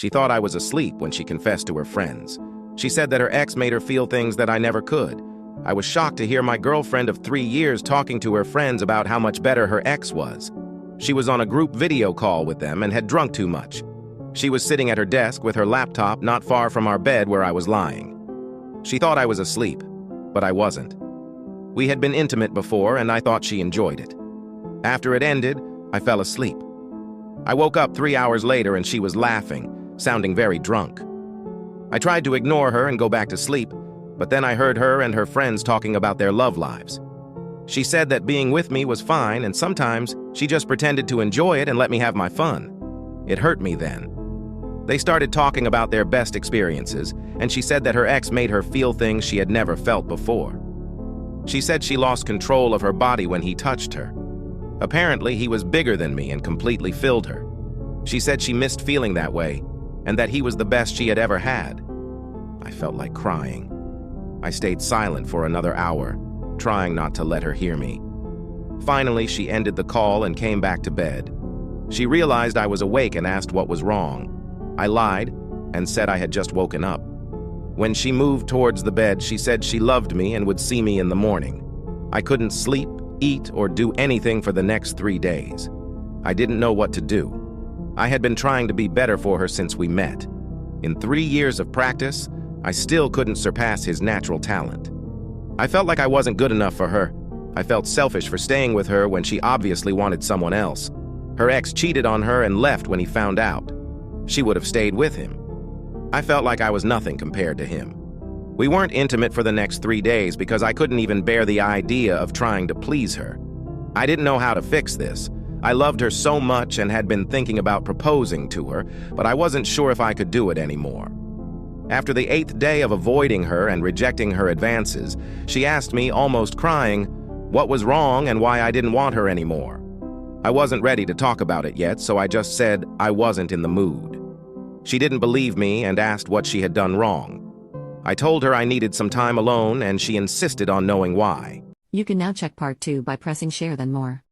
She thought I was asleep when she confessed to her friends. She said that her ex made her feel things that I never could. I was shocked to hear my girlfriend of 3 years talking to her friends about how much better her ex was. She was on a group video call with them and had drunk too much. She was sitting at her desk with her laptop not far from our bed where I was lying. She thought I was asleep, but I wasn't. We had been intimate before, and I thought she enjoyed it. After it ended, I fell asleep. I woke up 3 hours later and she was laughing, sounding very drunk. I tried to ignore her and go back to sleep, but then I heard her and her friends talking about their love lives. She said that being with me was fine, and sometimes she just pretended to enjoy it and let me have my fun. It hurt me then. They started talking about their best experiences, and she said that her ex made her feel things she had never felt before. She said she lost control of her body when he touched her. Apparently, he was bigger than me and completely filled her. She said she missed feeling that way, and that he was the best she had ever had. I felt like crying. I stayed silent for another hour, trying not to let her hear me. Finally, she ended the call and came back to bed. She realized I was awake and asked what was wrong. I lied and said I had just woken up. When she moved towards the bed, she said she loved me and would see me in the morning. I couldn't sleep, eat, or do anything for the next 3 days. I didn't know what to do. I had been trying to be better for her since we met. In 3 years of practice, I still couldn't surpass his natural talent. I felt like I wasn't good enough for her. I felt selfish for staying with her when she obviously wanted someone else. Her ex cheated on her and left when he found out. She would have stayed with him. I felt like I was nothing compared to him. We weren't intimate for the next 3 days because I couldn't even bear the idea of trying to please her. I didn't know how to fix this. I loved her so much and had been thinking about proposing to her, but I wasn't sure if I could do it anymore. After the 8th day of avoiding her and rejecting her advances, she asked me, almost crying, what was wrong and why I didn't want her anymore. I wasn't ready to talk about it yet, so I just said I wasn't in the mood. She didn't believe me and asked what she had done wrong. I told her I needed some time alone, and she insisted on knowing why. You can now check part 2 by pressing share then more.